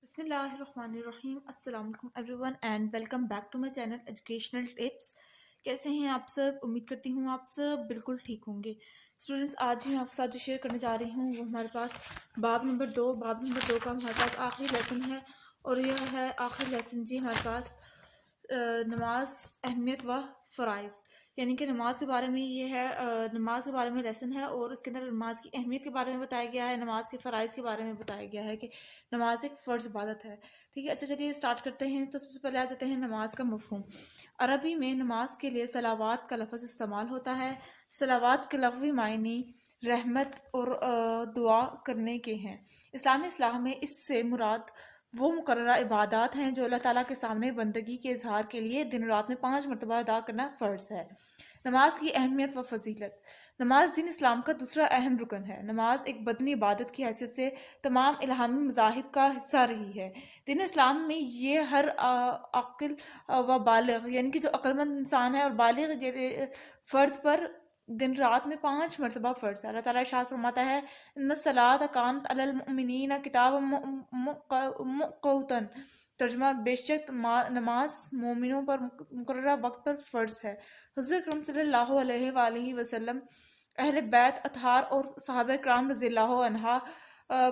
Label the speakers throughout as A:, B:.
A: بسم اللہ الرحمن الرحیم. السلام علیکم everyone and welcome back to my channel educational tips. کیسے ہیں آپ سب؟ امید کرتی ہوں آپ سب بالکل ٹھیک ہوں گے. اسٹوڈنٹس، آج ہی آپ کے ساتھ جو شیئر کرنے جا رہی ہوں وہ ہمارے پاس باب نمبر 2 کا ہمارے پاس آخری لیسن ہے. اور یہ ہے آخری لیسن جی ہمارے پاس نماز اہمیت و فرائض، یعنی کہ نماز کے بارے میں یہ ہے. نماز کے بارے میں لیسن ہے اور اس کے اندر نماز کی اہمیت کے بارے میں بتایا گیا ہے، نماز کے فرائض کے بارے میں بتایا گیا ہے کہ نماز ایک فرض عبادت ہے. ٹھیک ہے، اچھا چلیے اسٹارٹ کرتے ہیں. تو سب سے پہلے آ جاتے ہیں نماز کا مفہوم. عربی میں نماز کے لیے صلوات کا لفظ استعمال ہوتا ہے. صلوات کے لغوی معنی رحمت اور دعا کرنے کے ہیں. اسلامی اصطلاح میں اس سے مراد وہ مقررہ عبادات ہیں جو اللہ تعالیٰ کے سامنے بندگی کے اظہار کے لیے دن رات میں 5 مرتبہ ادا کرنا فرض ہے. نماز کی اہمیت و فضیلت. نماز دین اسلام کا دوسرا اہم رکن ہے. نماز ایک بدنی عبادت کی حیثیت سے تمام الہامی مذاہب کا حصہ رہی ہے. دین اسلام میں یہ ہر عاقل و بالغ، یعنی کہ جو عقل مند انسان ہے اور بالغ فرد پر دن رات میں 5 مرتبہ فرض ہے. اللہ تعالیٰ ارشاد فرماتا ہے ان الصلاۃ کانت علی المؤمنین کتابا موقوتا. ترجمہ: بے شک نماز مومنوں پر مقررہ وقت پر فرض ہے. حضور اکرم صلی اللہ علیہ وآلہ وسلم، اہل بیت اطہار اور صحابہ کرام رضی اللہ عنہ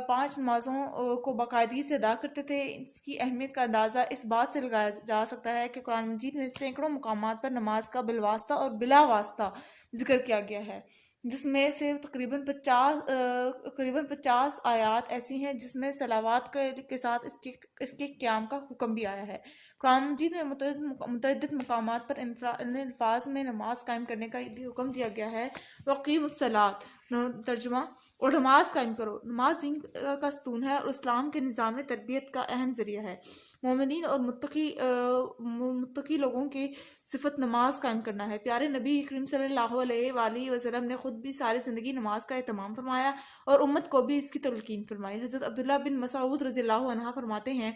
A: 5 نمازوں کو باقاعدگی سے ادا کرتے تھے. اس کی اہمیت کا اندازہ اس بات سے لگایا جا سکتا ہے کہ قرآن مجید میں سینکڑوں مقامات پر نماز کا بالواسطہ اور بلا واسطہ ذکر کیا گیا ہے، جس میں سے تقریباً 50 آیات ایسی ہیں جس میں صلوات کے ساتھ اس کے قیام کا حکم بھی آیا ہے. قرآن مجید میں متعدد مقامات پر ان الفاظ میں نماز قائم کرنے کا حکم دیا گیا ہے. وقیم الصلاۃ، ترجمہ: اور نماز قائم کرو. نماز دین کا ستون ہے اور اسلام کے نظام تربیت کا اہم ذریعہ ہے. مومنین اور متقی لوگوں کی صفت نماز قائم کرنا ہے. پیارے نبی کریم صلی اللہ علیہ وآلہ وسلم نے خود بھی ساری زندگی نماز کا اہتمام فرمایا اور امت کو بھی اس کی تلقین فرمائی. حضرت عبداللہ بن مسعود رضی اللہ عنہ فرماتے ہیں،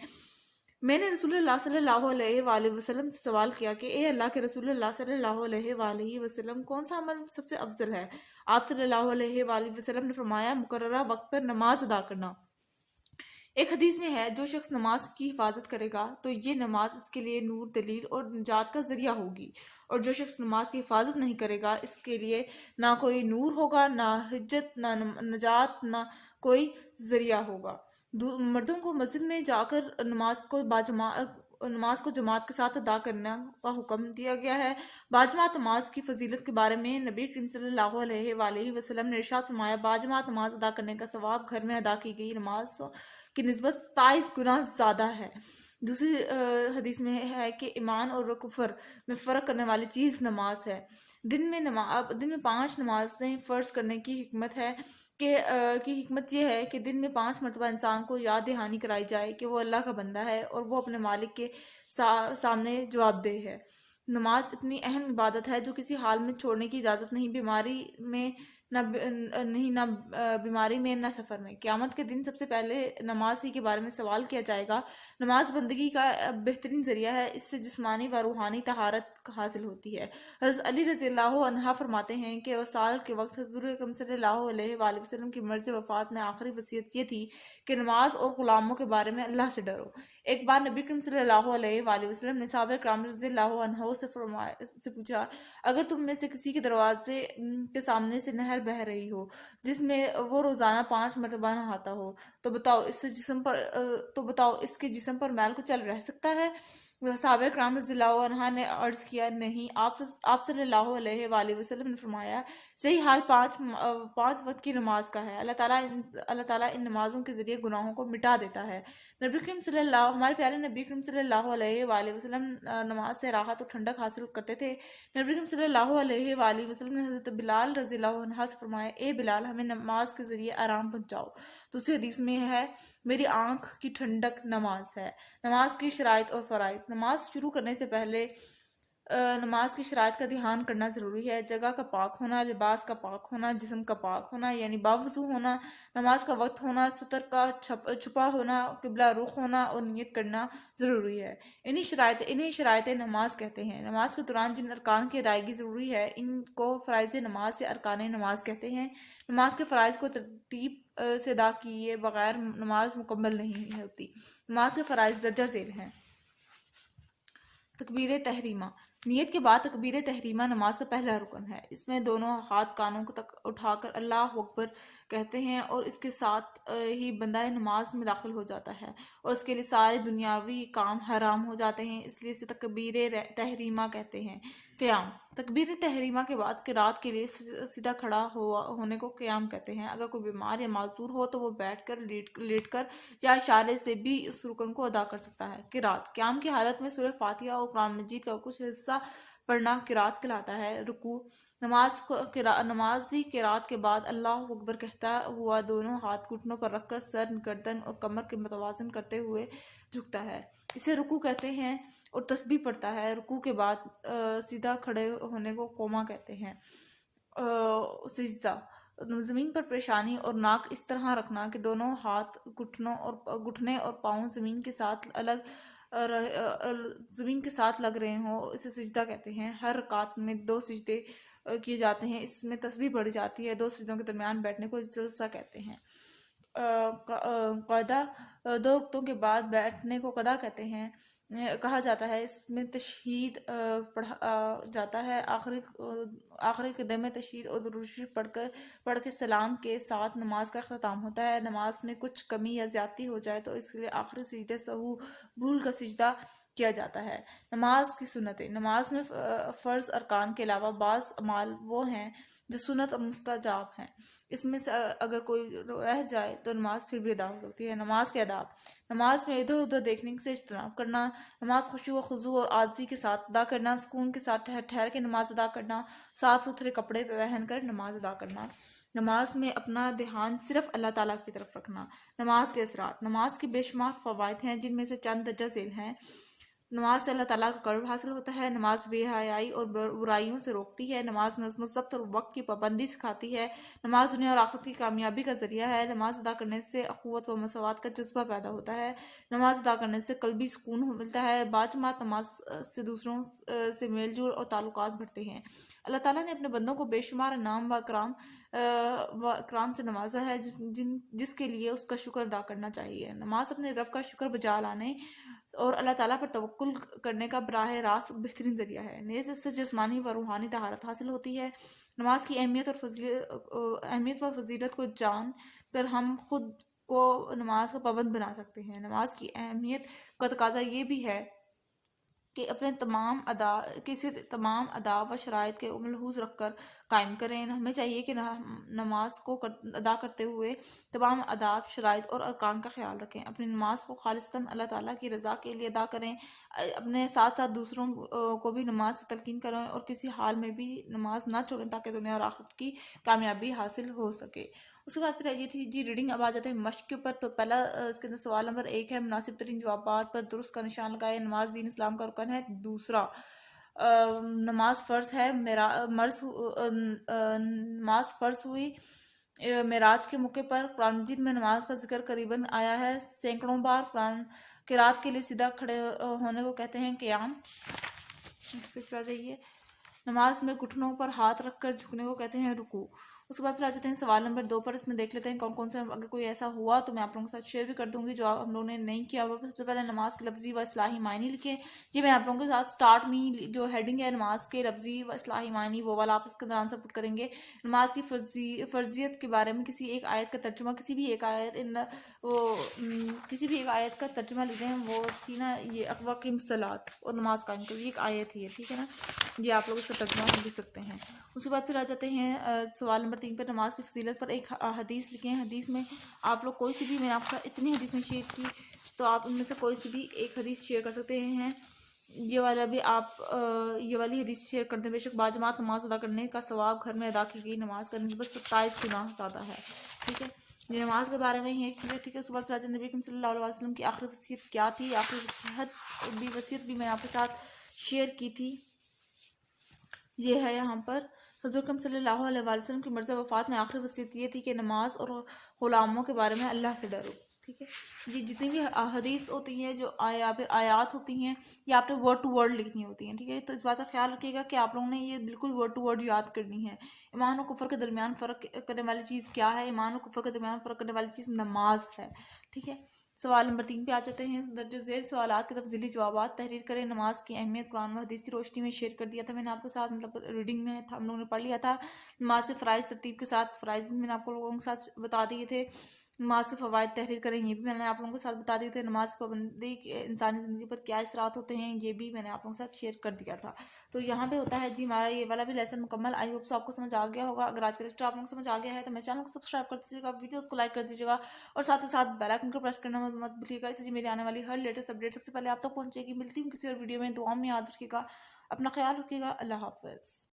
A: میں نے رسول اللہ صلی اللہ علیہ وآلہ وسلم سے سوال کیا کہ اے اللہ کے رسول اللہ صلی اللہ علیہ وآلہ وسلم، کون سا عمل سب سے افضل ہے؟ آپ صلی اللہ علیہ وآلہ وسلم نے فرمایا، مقررہ وقت پر نماز ادا کرنا. ایک حدیث میں ہے، جو شخص نماز کی حفاظت کرے گا تو یہ نماز اس کے لیے نور، دلیل اور نجات کا ذریعہ ہوگی، اور جو شخص نماز کی حفاظت نہیں کرے گا اس کے لیے نہ کوئی نور ہوگا، نہ حجت، نہ نجات، نہ کوئی ذریعہ ہوگا. مردوں کو مسجد میں جا کر نماز کو جماعت کے ساتھ ادا کرنے کا حکم دیا گیا ہے. باجماعت نماز کی فضیلت کے بارے میں نبی کریم صلی اللہ علیہ وآلہ وسلم نے ارشاد فرمایا، باجماعت نماز ادا کرنے کا ثواب گھر میں ادا کی گئی نماز کی نسبت 27 گنا زیادہ ہے. دوسری حدیث میں ہے کہ ایمان اور کفر میں فرق کرنے والی چیز نماز ہے. دن میں 5 نمازیں فرض کرنے کی حکمت ہے کی حکمت یہ ہے کہ دن میں 5 مرتبہ انسان کو یاد دہانی کرائی جائے کہ وہ اللہ کا بندہ ہے اور وہ اپنے مالک کے سامنے جواب دہ ہے. نماز اتنی اہم عبادت ہے جو کسی حال میں چھوڑنے کی اجازت نہیں، بیماری میں نہ بیماری میں نہ سفر میں. قیامت کے دن سب سے پہلے نماز ہی کے بارے میں سوال کیا جائے گا. نماز بندگی کا بہترین ذریعہ ہے، اس سے جسمانی و روحانی طہارت حاصل ہوتی ہے. حضرت علی رضی اللہ عنہ فرماتے ہیں کہ وصال کے وقت حضور اکرم صلی اللہ علیہ وآلہ وسلم کی مرض وفات میں آخری وصیت یہ تھی کہ نماز اور غلاموں کے بارے میں اللہ سے ڈرو. ایک بار نبی کریم صلی اللہ علیہ وآلہ وسلم نے صحابہ کرام رضی اللہ عنہ سے پوچھا، اگر تم میں سے کسی کے دروازے کے سامنے سے نہر بہہ رہی ہو جس میں وہ روزانہ 5 مرتبہ نہاتا ہو تو بتاؤ اس کے جسم پر میل کو چل رہ سکتا ہے؟ صحابہ کرام رضی اللہ عنہ نے عرض کیا، نہیں. آپ صلی اللہ علیہ وآلہ وسلم نے فرمایا، صحیح حال 5 وقت کی نماز کا ہے. اللہ تعالیٰ ان نمازوں کے ذریعے گناہوں کو مٹا دیتا ہے. ہمارے پیارے نبی کریم صلی اللہ علیہ وآلہ وسلم نماز سے راحت اور ٹھنڈک حاصل کرتے تھے. نبی کریم صلی اللہ علیہ وآلہ وسلم نے حضرت بلال رضی اللہ عنہ سے فرمایا، اے بلال، ہمیں نماز کے ذریعے آرام پہنچاؤ. دوسری حدیث میں ہے، میری آنکھ کی ٹھنڈک نماز ہے. نماز کی شرائط اور فرائض. نماز شروع کرنے سے پہلے نماز کی شرائط کا دھیان کرنا ضروری ہے۔ جگہ کا پاک ہونا، لباس کا پاک ہونا، جسم کا پاک ہونا یعنی باوضو ہونا، نماز کا وقت ہونا، سطر کا چھپا ہونا، قبلہ رخ ہونا اور نیت کرنا ضروری ہے۔ انہیں شرائط نماز کہتے ہیں۔ نماز کے دوران جن ارکان کی ادائیگی ضروری ہے ان کو فرائض نماز یا ارکان نماز کہتے ہیں۔ نماز کے فرائض کو ترتیب سے ادا کیے بغیر نماز مکمل نہیں ہوتی۔ نماز کے فرائض درجہ ذیل ہیں۔ تکبیر تحریمہ، نیت کے بعد تکبیر تحریمہ نماز کا پہلا رکن ہے۔ اس میں دونوں ہاتھ کانوں تک اٹھا کر اللہ اکبر کہتے ہیں اور اس کے ساتھ ہی بندہ نماز میں داخل ہو جاتا ہے اور اس کے لیے سارے دنیاوی کام حرام ہو جاتے ہیں، اس لیے اسے تکبیر تحریمہ کہتے ہیں۔ قیام، تکبیر تحریمہ کے بعد قرات کے لیے سیدھا کھڑا ہونے کو قیام کہتے ہیں۔ اگر کوئی بیمار یا معذور ہو تو وہ بیٹھ کر، لیٹ کر یا اشارے سے بھی اس رکن کو ادا کر سکتا ہے۔ قرات، قیام کی حالت میں سورہ فاتحہ اور قرآن مجید کا کچھ حصہ پڑھنا قرات کہلاتا ہے۔ رکوع، نمازی قرات کے بعد اللہ اکبر کہتا ہوا دونوں ہاتھ گھٹنوں پر رکھ کر سر، گردن اور کمر کے متوازن کرتے ہوئے جھکتا ہے، اسے رکوع کہتے ہیں اور تسبیح پڑھتا ہے۔ رکوع کے بعد سیدھا کھڑے ہونے کو قوما کہتے ہیں۔ سجدہ، زمین پر پیشانی اور ناک اس طرح رکھنا کہ دونوں ہاتھ گھٹنے اور پاؤں زمین کے ساتھ لگ رہے ہوں، اسے سجدہ کہتے ہیں۔ ہر رکعت میں 2 سجدے کیے جاتے ہیں، اس میں تسبیح پڑھی جاتی ہے۔ 2 سجدوں کے درمیان بیٹھنے کو جلسہ کہتے ہیں۔ قعدہ، 2 رکعتوں کے بعد بیٹھنے کو قعدہ کہا جاتا ہے، اس میں تشہید پڑھا جاتا ہے۔ آخری قعدے میں تشہید اور درود شریف پڑھ کے سلام کے ساتھ نماز کا اختتام ہوتا ہے۔ نماز میں کچھ کمی یا زیادتی ہو جائے تو اس کے لیے آخری سجدے سہو، بھول کا سجدہ کیا جاتا ہے۔ نماز کی سنتیں، نماز میں فرض ارکان کے علاوہ بعض اعمال وہ ہیں جو سنت اور مستحب ہیں، اس میں سے اگر کوئی رہ جائے تو نماز پھر بھی ادا ہو سکتی ہے۔ نماز کے آداب، نماز میں ادھر ادھر دیکھنے سے اجتناب کرنا، نماز خشوع و خضوع اور عاجزی کے ساتھ ادا کرنا، سکون کے ساتھ ٹھہر کے نماز ادا کرنا، صاف ستھرے کپڑے پہن کر نماز ادا کرنا، نماز میں اپنا دھیان صرف اللہ تعالیٰ کی طرف رکھنا۔ نماز کے اثرات، نماز کے بے شمار فوائد ہیں جن میں سے چند درجہ ذیل ہیں۔ نماز سے اللہ تعالیٰ کا قرب حاصل ہوتا ہے، نماز بے حیائی اور برائیوں سے روکتی ہے، نماز نظم و ضبط اور وقت کی پابندی سکھاتی ہے، نماز دنیا اور آخرت کی کامیابی کا ذریعہ ہے، نماز ادا کرنے سے اخوت و مساوات کا جذبہ پیدا ہوتا ہے، نماز ادا کرنے سے قلبی سکون ملتا ہے، باجماعت نماز سے دوسروں سے میل جول اور تعلقات بڑھتے ہیں۔ اللہ تعالیٰ نے اپنے بندوں کو بے شمار انعام و اکرام سے نوازا ہے جس کے لیے اس کا شکر ادا کرنا چاہیے۔ نماز اپنے رب کا شکر بجا لانے اور اللہ تعالیٰ پر توکل کرنے کا براہ راست بہترین ذریعہ ہے، نیز اس سے جسمانی و روحانی طہارت حاصل ہوتی ہے۔ نماز کی اہمیت و فضیلت کو جان کر ہم خود کو نماز کا پابند بنا سکتے ہیں۔ نماز کی اہمیت کا تقاضا یہ بھی ہے کہ اسے تمام آداب و شرائط کے ملحوظ رکھ کر قائم کریں۔ ہمیں چاہیے کہ نماز کو ادا کرتے ہوئے تمام آداب، شرائط اور ارکان کا خیال رکھیں، اپنی نماز کو خالصتاً اللہ تعالیٰ کی رضا کے لیے ادا کریں، اپنے ساتھ ساتھ دوسروں کو بھی نماز کی تلقین کریں اور کسی حال میں بھی نماز نہ چھوڑیں تاکہ دنیا اور آخرت کی کامیابی حاصل ہو سکے۔ اس کے بعد پھر یہ تھی جی ریڈنگ۔ اب آ جاتے ہیں مشق کے اوپر۔ تو پہلا اس کے اندر سوال نمبر 1 ہے، مناسب ترین جوابات پر درست کا نشان لگائے۔ نماز دین اسلام کا رکن ہے۔ دوسرا، نماز فرض ہے۔ نماز فرض ہوئی معراج کے موقع پر۔ قرآن مجید میں نماز کا ذکر قریباً آیا ہے سینکڑوں بار۔ قرات کے لیے سیدھا کھڑے ہونے کو کہتے ہیں قیام۔ نماز میں گھٹنوں پر ہاتھ رکھ کر جھکنے کو کہتے ہیں رکوع۔ اس کے بعد پھر آ جاتے ہیں سوال نمبر 2 پر۔ اس میں دیکھ لیتے ہیں کون کون سے، اگر کوئی ایسا ہوا تو میں آپ لوگوں کے ساتھ شیئر بھی کر دوں گی جو ہم لوگوں نے نہیں کیا ہوا۔ سب سے پہلے نماز کے لفظی و اصطلاحی معنی لکھیں۔ یہ میں آپ لوگوں کے ساتھ سٹارٹ میں جو ہیڈنگ ہے نماز کے لفظی و اصطلاحی معنی، وہ والا آپ اس کے دوران سے پٹ کریں گے۔ نماز کی فرضیت کے بارے میں کسی ایک آیت کا ترجمہ، کسی بھی ایک آیت کا ترجمہ لکھیں۔ وہ تھی نا یہ اقواقیم الصلاۃ اور نماز قائم کرو، یہ ایک آیت ہی ہے، ٹھیک ہے نا، یہ آپ لوگ اس کا ترجمہ لکھ سکتے ہیں۔ اس کے بعد پھر آ جاتے ہیں سوال نمبر 3 پر۔ نماز کی فضیلت پر ایک حدیث لکھیں۔ حدیث میں آپ لوگ کوئی سی بھی، میں نے آپ کے ساتھ اتنی حدیثیں شیئر کی تو آپ ان میں سے کوئی سی بھی ایک حدیث شیئر کر سکتے ہیں۔ یہ والی حدیث شیئر کر دیں۔ بے شک باجماعت نماز ادا کرنے کا ثواب گھر میں ادا کی گئی نماز کا نسبت 27 گنا زیادہ ہے، ٹھیک ہے۔ یہ نماز کے بارے میں ہی ٹھیک ہے۔ صبح فراز نبی کریم صلی اللہ علیہ وسلم کی آخری وصیت کیا تھی؟ آخری وصیت بھی میں آپ کے ساتھ شیئر کی تھی۔ یہ ہے یہاں پر حضور اکرم صلی اللہ علیہ وآلہ وسلم کی مرض وفات میں آخری وصیت یہ تھی کہ نماز اور غلاموں کے بارے میں اللہ سے ڈرو، ٹھیک ہے جی۔ جتنی بھی حدیث ہوتی ہیں جو آیات ہوتی ہیں یہ آپ نے ورڈ ٹو ورڈ لکھنی ہوتی ہیں، ٹھیک ہے، تو اس بات کا خیال رکھیے گا کہ آپ لوگوں نے یہ بالکل ورڈ ٹو ورڈ یاد کرنی ہے۔ ایمان و کفر کے درمیان فرق کرنے والی چیز کیا ہے؟ ایمان و کفر کے درمیان فرق کرنے والی چیز نماز ہے، ٹھیک ہے۔ سوال نمبر 3 پہ آ جاتے ہیں۔ درج ذیل سوالات کے تفصیلی جوابات تحریر کریں۔ نماز کی اہمیت قرآن و حدیث کی روشنی میں شیئر کر دیا تھا میں نے آپ کے ساتھ، مطلب ریڈنگ میں ہم لوگوں نے پڑھ لیا تھا۔ نماز سے فرائض ترتیب کے ساتھ فرائض بھی میں نے آپ کو لوگوں کے ساتھ بتا دیے تھے۔ نماز سے فوائد تحریر کریں، یہ بھی میں نے آپ لوگوں کے ساتھ بتا دیے تھے۔ نماز کی پابندی کے انسانی زندگی پر کیا اثرات ہوتے ہیں یہ بھی میں نے آپ لوگوں کے ساتھ شیئر کر دیا تھا۔ تو یہاں پہ ہوتا ہے جی ہمارا یہ والا بھی لیسن مکمل۔ آئی ہوپ سو آپ کو سمجھ آ گیا ہوگا۔ اگر آج کا لیکچر آپ لوگوں کو سمجھ آ گیا ہے تو میرے چینل کو سبسکرائب کر دیجیے گا، ویڈیوز کو لائک کر دیجیے گا، اور ساتھ ہی ساتھ بیل آئکن کو پریس کرنا مت بھولیے گا، اس سے میری آنے والی ہر لیٹسٹ اپڈیٹ سب سے پہلے آپ تک پہنچے گی۔ ملتی ہوں کسی اور ویڈیو میں، دعا میں یاد رکھیے گا، اپنا خیال رکھیے گا۔ اللہ حافظ۔